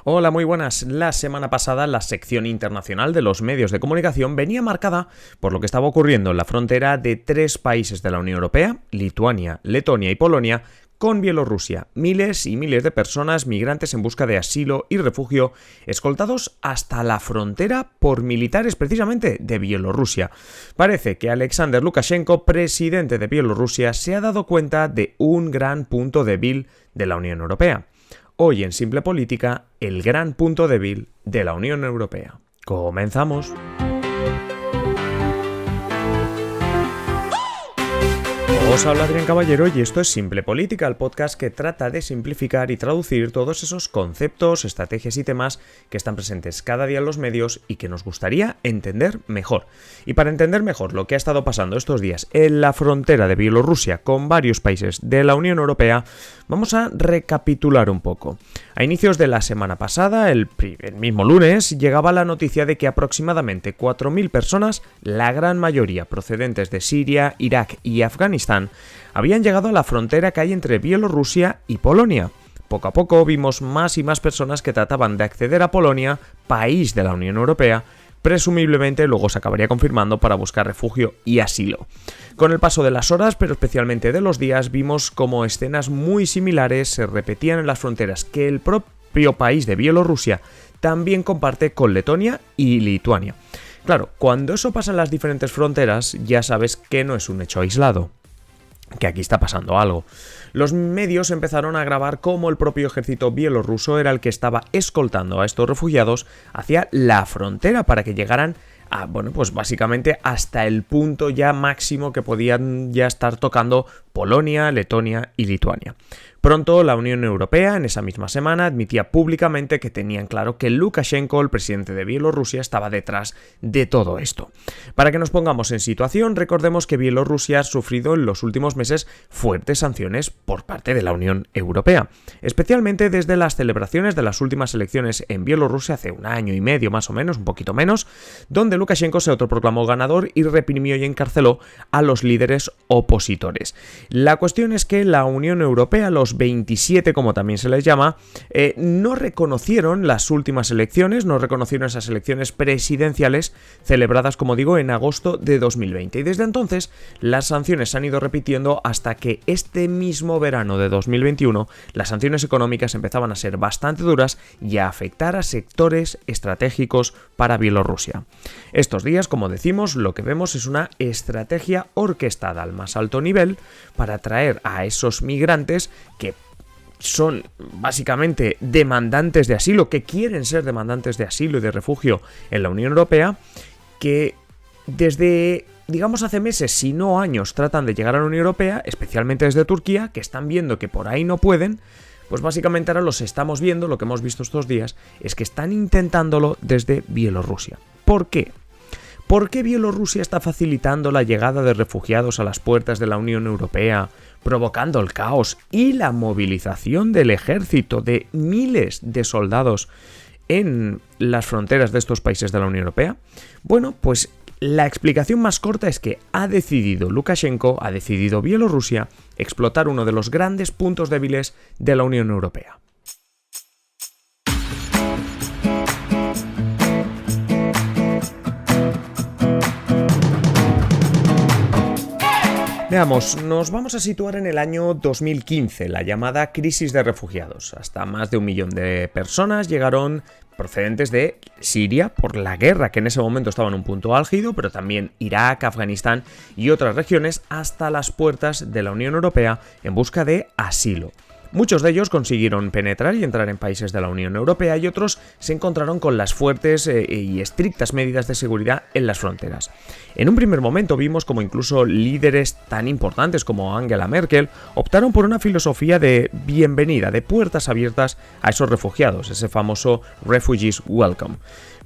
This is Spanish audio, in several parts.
Hola, muy buenas. La semana pasada la sección internacional de los medios de comunicación venía marcada por lo que estaba ocurriendo en la frontera de tres países de la Unión Europea, Lituania, Letonia y Polonia, con Bielorrusia. Miles y miles de personas migrantes en busca de asilo y refugio, escoltados hasta la frontera por militares precisamente de Bielorrusia. Parece que Alexander Lukashenko, presidente de Bielorrusia, se ha dado cuenta de un gran punto débil de la Unión Europea. Hoy en Simple Política, el gran punto débil de la Unión Europea. ¡Comenzamos! Os habla Adrián Caballero y esto es Simple Política, el podcast que trata de simplificar y traducir todos esos conceptos, estrategias y temas que están presentes cada día en los medios y que nos gustaría entender mejor. Y para entender mejor lo que ha estado pasando estos días en la frontera de Bielorrusia con varios países de la Unión Europea, vamos a recapitular un poco. A inicios de la semana pasada, el mismo lunes, llegaba la noticia de que aproximadamente 4.000 personas, la gran mayoría procedentes de Siria, Irak y Afganistán, habían llegado a la frontera que hay entre Bielorrusia y Polonia. Poco a poco vimos más y más personas que trataban de acceder a Polonia, país de la Unión Europea, presumiblemente luego se acabaría confirmando para buscar refugio y asilo. Con el paso de las horas, pero especialmente de los días, vimos como escenas muy similares se repetían en las fronteras que el propio país de Bielorrusia también comparte con Letonia y Lituania. Claro, cuando eso pasa en las diferentes fronteras, ya sabes que no es un hecho aislado, que aquí está pasando algo. Los medios empezaron a grabar cómo el propio ejército bielorruso era el que estaba escoltando a estos refugiados hacia la frontera para que llegaran a, pues básicamente hasta el punto ya máximo que podían ya estar tocando Polonia, Letonia y Lituania. Pronto la Unión Europea, en esa misma semana, admitía públicamente que tenían claro que Lukashenko, el presidente de Bielorrusia, estaba detrás de todo esto. Para que nos pongamos en situación, recordemos que Bielorrusia ha sufrido en los últimos meses fuertes sanciones por parte de la Unión Europea, especialmente desde las celebraciones de las últimas elecciones en Bielorrusia hace un año y medio más o menos, un poquito menos, donde Lukashenko se autoproclamó ganador y reprimió y encarceló a los líderes opositores. La cuestión es que la Unión Europea, los 27 como también se les llama, no reconocieron las últimas elecciones, no reconocieron esas elecciones presidenciales celebradas, como digo, en agosto de 2020. Y desde entonces las sanciones se han ido repitiendo hasta que este mismo verano de 2021 las sanciones económicas empezaban a ser bastante duras y a afectar a sectores estratégicos para Bielorrusia. Estos días, como decimos, lo que vemos es una estrategia orquestada al más alto nivel para atraer a esos migrantes que son básicamente demandantes de asilo, que quieren ser demandantes de asilo y de refugio en la Unión Europea, que desde, digamos, hace meses, si no años, tratan de llegar a la Unión Europea, especialmente desde Turquía, que están viendo que por ahí no pueden. Pues básicamente ahora los estamos viendo, lo que hemos visto estos días, es que están intentándolo desde Bielorrusia. ¿Por qué? ¿Por qué Bielorrusia está facilitando la llegada de refugiados a las puertas de la Unión Europea, provocando el caos y la movilización del ejército de miles de soldados en las fronteras de estos países de la Unión Europea? Bueno, pues la explicación más corta es que ha decidido Lukashenko, ha decidido Bielorrusia, explotar uno de los grandes puntos débiles de la Unión Europea. Veamos, nos vamos a situar en el año 2015, la llamada crisis de refugiados. Hasta más de 1 millón de personas llegaron procedentes de Siria por la guerra, que en ese momento estaba en un punto álgido, pero también Irak, Afganistán y otras regiones hasta las puertas de la Unión Europea en busca de asilo. Muchos de ellos consiguieron penetrar y entrar en países de la Unión Europea y otros se encontraron con las fuertes y estrictas medidas de seguridad en las fronteras. En un primer momento vimos como incluso líderes tan importantes como Angela Merkel optaron por una filosofía de bienvenida, de puertas abiertas a esos refugiados, ese famoso Refugees Welcome.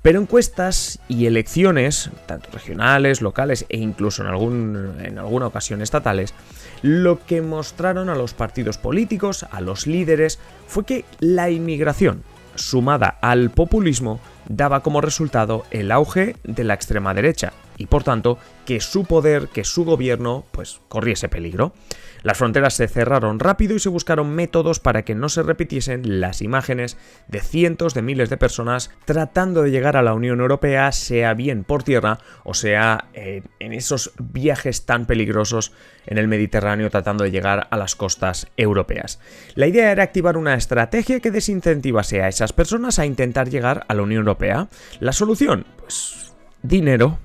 Pero encuestas y elecciones, tanto regionales, locales e incluso en alguna ocasión estatales, lo que mostraron a los partidos políticos, a los líderes, fue que la inmigración, sumada al populismo, daba como resultado el auge de la extrema derecha y por tanto que su poder, que su gobierno, pues corriese peligro. Las fronteras se cerraron rápido y se buscaron métodos para que no se repitiesen las imágenes de cientos de miles de personas tratando de llegar a la Unión Europea, sea bien por tierra o sea en esos viajes tan peligrosos en el Mediterráneo tratando de llegar a las costas europeas. La idea era activar una estrategia que desincentivase a esas personas a intentar llegar a la Unión Europea. ¿La solución? Pues dinero.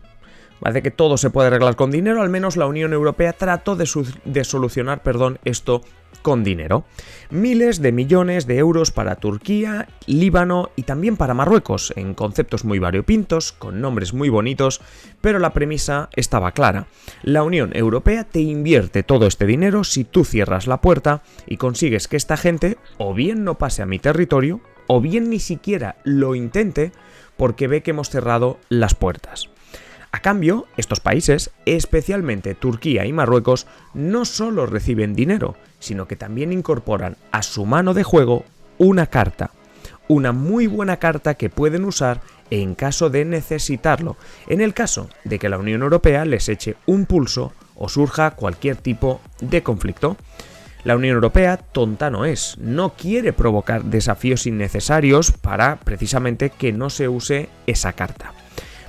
Parece que todo se puede arreglar con dinero, al menos la Unión Europea trató de solucionar esto con dinero. Miles de millones de euros para Turquía, Líbano y también para Marruecos, en conceptos muy variopintos, con nombres muy bonitos, pero la premisa estaba clara. La Unión Europea te invierte todo este dinero si tú cierras la puerta y consigues que esta gente o bien no pase a mi territorio, o bien ni siquiera lo intente porque ve que hemos cerrado las puertas. A cambio, estos países, especialmente Turquía y Marruecos, no solo reciben dinero, sino que también incorporan a su mano de juego una carta. Una muy buena carta que pueden usar en caso de necesitarlo, en el caso de que la Unión Europea les eche un pulso o surja cualquier tipo de conflicto. La Unión Europea tonta no es, no quiere provocar desafíos innecesarios para precisamente que no se use esa carta.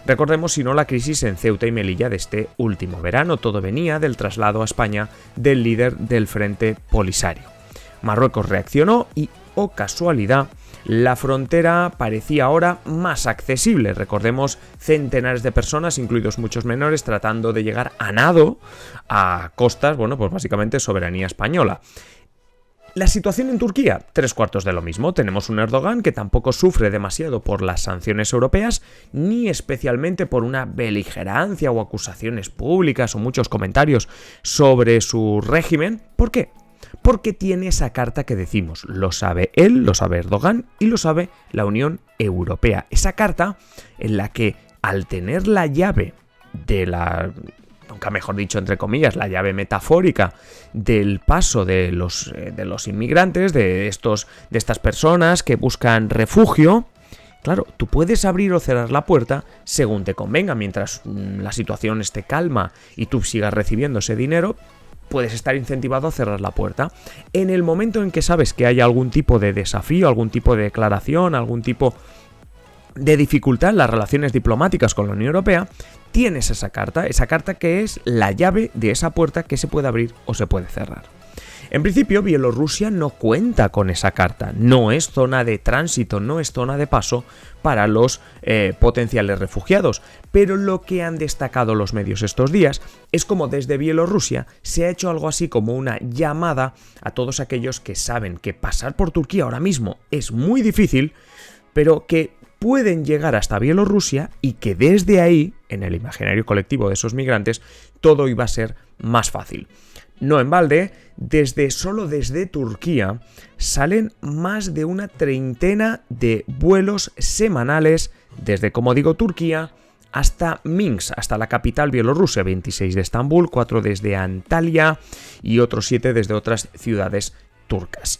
Recordemos, si no, la crisis en Ceuta y Melilla de este último verano. Todo venía del traslado a España del líder del Frente Polisario. Marruecos reaccionó y, oh casualidad, la frontera parecía ahora más accesible. Recordemos, centenares de personas, incluidos muchos menores, tratando de llegar a nado a costas, pues básicamente soberanía española. La situación en Turquía, 3/4 de lo mismo. Tenemos un Erdogan que tampoco sufre demasiado por las sanciones europeas, ni especialmente por una beligerancia o acusaciones públicas o muchos comentarios sobre su régimen. ¿Por qué? Porque tiene esa carta que decimos. Lo sabe él, lo sabe Erdogan y lo sabe la Unión Europea. Esa carta en la que, al tener la llave de nunca mejor dicho, entre comillas, la llave metafórica del paso de los inmigrantes, de estas personas que buscan refugio. Claro, tú puedes abrir o cerrar la puerta según te convenga. Mientras la situación esté calma y tú sigas recibiendo ese dinero, puedes estar incentivado a cerrar la puerta. En el momento en que sabes que hay algún tipo de desafío, algún tipo de declaración, algún tipo de dificultad en las relaciones diplomáticas con la Unión Europea, tienes esa carta que es la llave de esa puerta que se puede abrir o se puede cerrar. En principio, Bielorrusia no cuenta con esa carta, no es zona de tránsito, no es zona de paso para los potenciales refugiados, pero lo que han destacado los medios estos días es como desde Bielorrusia se ha hecho algo así como una llamada a todos aquellos que saben que pasar por Turquía ahora mismo es muy difícil, pero que pueden llegar hasta Bielorrusia y que desde ahí, en el imaginario colectivo de esos migrantes, todo iba a ser más fácil. No en balde, solo desde Turquía salen más de una treintena de vuelos semanales desde, como digo, Turquía hasta Minsk, hasta la capital bielorrusa, 26 de Estambul, 4 desde Antalya y otros 7 desde otras ciudades turcas.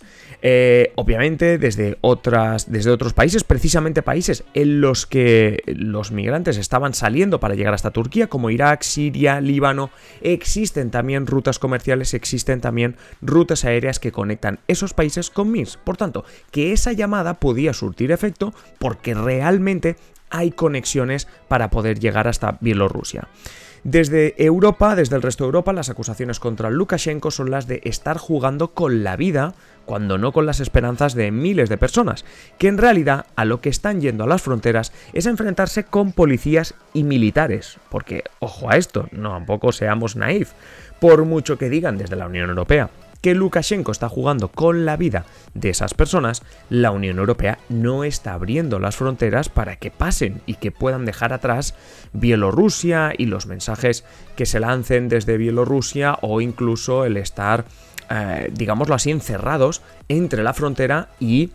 Obviamente desde otros países, precisamente países en los que los migrantes estaban saliendo para llegar hasta Turquía, como Irak, Siria, Líbano. Existen también rutas comerciales, existen también rutas aéreas que conectan esos países con Minsk. Por tanto, que esa llamada podía surtir efecto porque realmente hay conexiones para poder llegar hasta Bielorrusia. Desde Europa, desde el resto de Europa, las acusaciones contra Lukashenko son las de estar jugando con la vida, cuando no con las esperanzas de miles de personas, que en realidad a lo que están yendo a las fronteras es a enfrentarse con policías y militares, porque, ojo a esto, no tampoco seamos naif, por mucho que digan desde la Unión Europea que Lukashenko está jugando con la vida de esas personas, la Unión Europea no está abriendo las fronteras para que pasen y que puedan dejar atrás Bielorrusia y los mensajes que se lancen desde Bielorrusia o incluso el estar, digámoslo así, encerrados entre la frontera y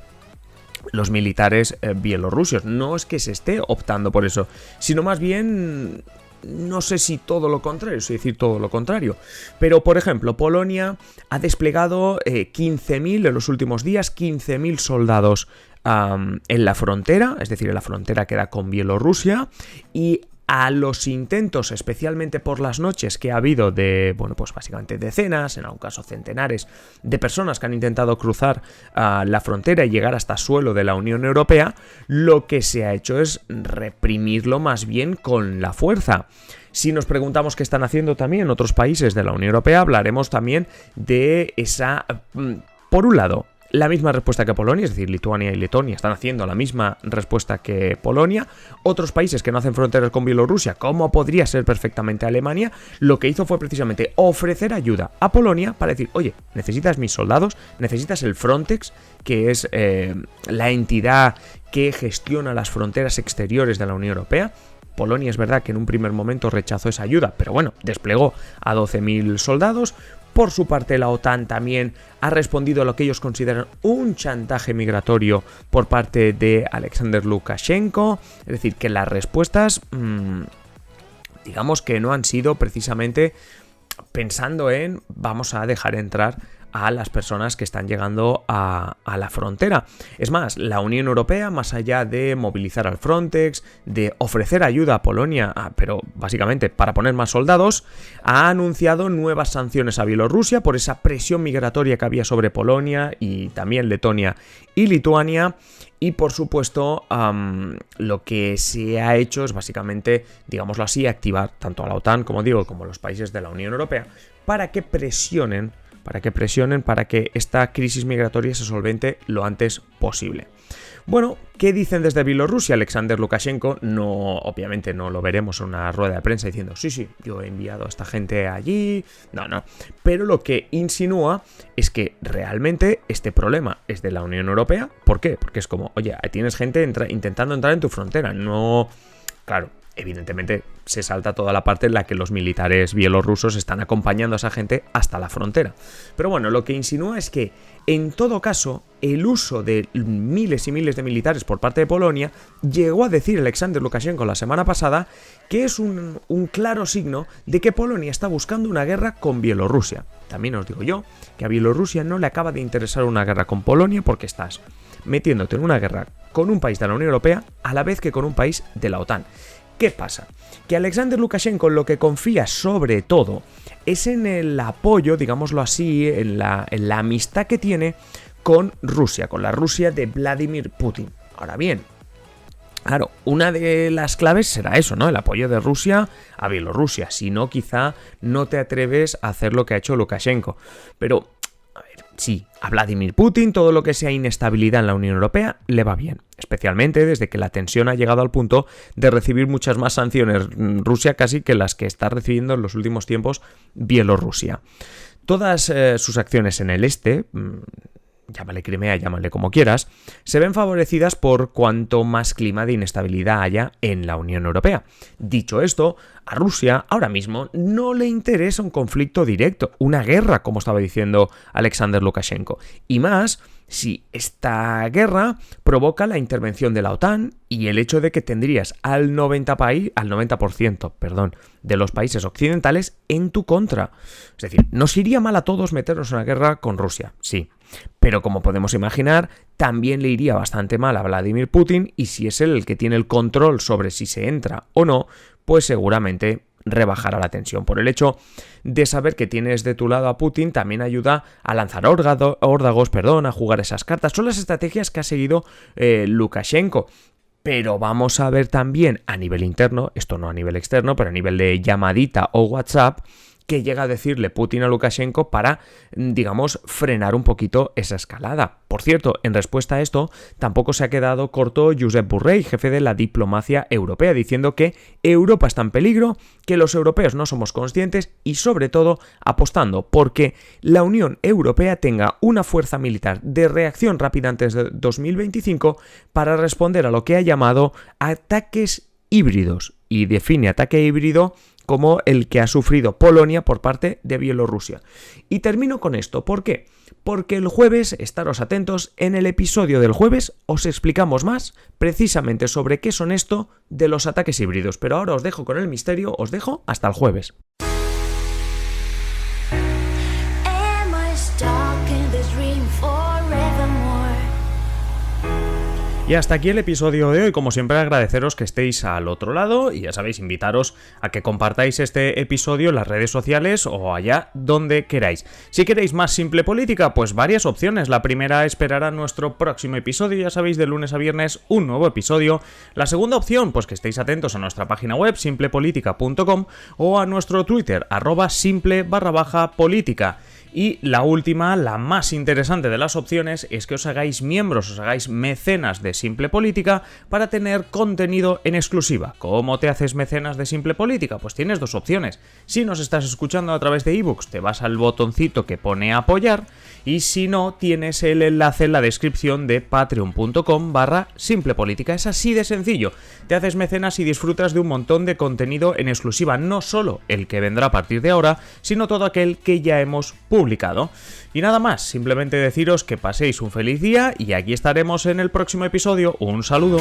los militares bielorrusios. No es que se esté optando por eso, sino más bien, no sé si todo lo contrario, es decir, todo lo contrario. Pero, por ejemplo, Polonia ha desplegado 15.000 en los últimos días, 15.000 soldados en la frontera, es decir, en la frontera que da con Bielorrusia, y a los intentos, especialmente por las noches, que ha habido de, bueno, pues básicamente decenas, en algún caso centenares, de personas que han intentado cruzar la frontera y llegar hasta suelo de la Unión Europea, lo que se ha hecho es reprimirlo más bien con la fuerza. Si nos preguntamos qué están haciendo también otros países de la Unión Europea, hablaremos también de esa, por un lado, la misma respuesta que Polonia, es decir, Lituania y Letonia están haciendo la misma respuesta que Polonia. Otros países que no hacen fronteras con Bielorrusia, como podría ser perfectamente Alemania, lo que hizo fue precisamente ofrecer ayuda a Polonia para decir, oye, necesitas mis soldados, necesitas el Frontex, que es la entidad que gestiona las fronteras exteriores de la Unión Europea. Polonia es verdad que en un primer momento rechazó esa ayuda, pero bueno, desplegó a 12.000 soldados. Por su parte, la OTAN también ha respondido a lo que ellos consideran un chantaje migratorio por parte de Alexander Lukashenko. Es decir, que las respuestas, digamos que no han sido precisamente pensando en vamos a dejar entrar a las personas que están llegando a la frontera. Es más, la Unión Europea, más allá de movilizar al Frontex, de ofrecer ayuda a Polonia, pero básicamente para poner más soldados, ha anunciado nuevas sanciones a Bielorrusia por esa presión migratoria que había sobre Polonia y también Letonia y Lituania. Y por supuesto, lo que se ha hecho es básicamente, digámoslo así, activar tanto a la OTAN, como digo, como a los países de la Unión Europea para que presionen para que esta crisis migratoria se solvente lo antes posible. Bueno, ¿qué dicen desde Bielorrusia? Alexander Lukashenko, obviamente no lo veremos en una rueda de prensa diciendo sí, yo he enviado a esta gente allí, no, pero lo que insinúa es que realmente este problema es de la Unión Europea. ¿Por qué? Porque es como, oye, tienes gente intentando entrar en tu frontera, no, claro. Evidentemente se salta toda la parte en la que los militares bielorrusos están acompañando a esa gente hasta la frontera. Pero bueno, lo que insinúa es que, en todo caso, el uso de miles y miles de militares por parte de Polonia llegó a decir Alexander Lukashenko la semana pasada que es un claro signo de que Polonia está buscando una guerra con Bielorrusia. También os digo yo que a Bielorrusia no le acaba de interesar una guerra con Polonia porque estás metiéndote en una guerra con un país de la Unión Europea a la vez que con un país de la OTAN. ¿Qué pasa? Que Alexander Lukashenko lo que confía sobre todo es en el apoyo, digámoslo así, en la amistad que tiene con Rusia, con la Rusia de Vladimir Putin. Ahora bien, claro, una de las claves será eso, ¿no? El apoyo de Rusia a Bielorrusia. Si no, quizá no te atreves a hacer lo que ha hecho Lukashenko. Pero, a ver, sí, a Vladimir Putin todo lo que sea inestabilidad en la Unión Europea le va bien. Especialmente desde que la tensión ha llegado al punto de recibir muchas más sanciones Rusia casi que las que está recibiendo en los últimos tiempos Bielorrusia. Todas sus acciones en el este, llámale Crimea, llámale como quieras, se ven favorecidas por cuanto más clima de inestabilidad haya en la Unión Europea. Dicho esto, a Rusia ahora mismo no le interesa un conflicto directo, una guerra, como estaba diciendo Alexander Lukashenko, y más si esta guerra provoca la intervención de la OTAN y el hecho de que tendrías al 90% de los países occidentales en tu contra. Es decir, nos iría mal a todos meternos en una guerra con Rusia, sí, pero como podemos imaginar, también le iría bastante mal a Vladimir Putin, y si es él el que tiene el control sobre si se entra o no, pues seguramente rebajará la tensión. Por el hecho de saber que tienes de tu lado a Putin, también ayuda a lanzar órdagos, a jugar esas cartas. Son las estrategias que ha seguido Lukashenko. Pero vamos a ver también a nivel interno, esto no a nivel externo, pero a nivel de llamadita o WhatsApp, que llega a decirle Putin a Lukashenko para, digamos, frenar un poquito esa escalada. Por cierto, en respuesta a esto, tampoco se ha quedado corto Josep Borrell, jefe de la diplomacia europea, diciendo que Europa está en peligro, que los europeos no somos conscientes y, sobre todo, apostando porque la Unión Europea tenga una fuerza militar de reacción rápida antes de 2025 para responder a lo que ha llamado ataques híbridos, y define ataque híbrido como el que ha sufrido Polonia por parte de Bielorrusia. Y termino con esto. ¿Por qué? Porque el jueves, estaros atentos, en el episodio del jueves os explicamos más precisamente sobre qué son esto de los ataques híbridos. Pero ahora os dejo con el misterio, os dejo hasta el jueves. Y hasta aquí el episodio de hoy. Como siempre, agradeceros que estéis al otro lado y ya sabéis, invitaros a que compartáis este episodio en las redes sociales o allá donde queráis. Si queréis más Simple Política, pues varias opciones. La primera, esperar a nuestro próximo episodio, ya sabéis, de lunes a viernes un nuevo episodio. La segunda opción, pues que estéis atentos a nuestra página web simplepolitica.com o a nuestro Twitter @simple_política. Y la última, la más interesante de las opciones, es que os hagáis miembros, os hagáis mecenas de Simple Política para tener contenido en exclusiva. ¿Cómo te haces mecenas de Simple Política? Pues tienes dos opciones. Si nos estás escuchando a través de ebooks, te vas al botoncito que pone apoyar, y si no, tienes el enlace en la descripción de patreon.com/simplepolítica. Es así de sencillo. Te haces mecenas y disfrutas de un montón de contenido en exclusiva, no solo el que vendrá a partir de ahora, sino todo aquel que ya hemos publicado. Y nada más, simplemente deciros que paséis un feliz día y aquí estaremos en el próximo episodio. Un saludo.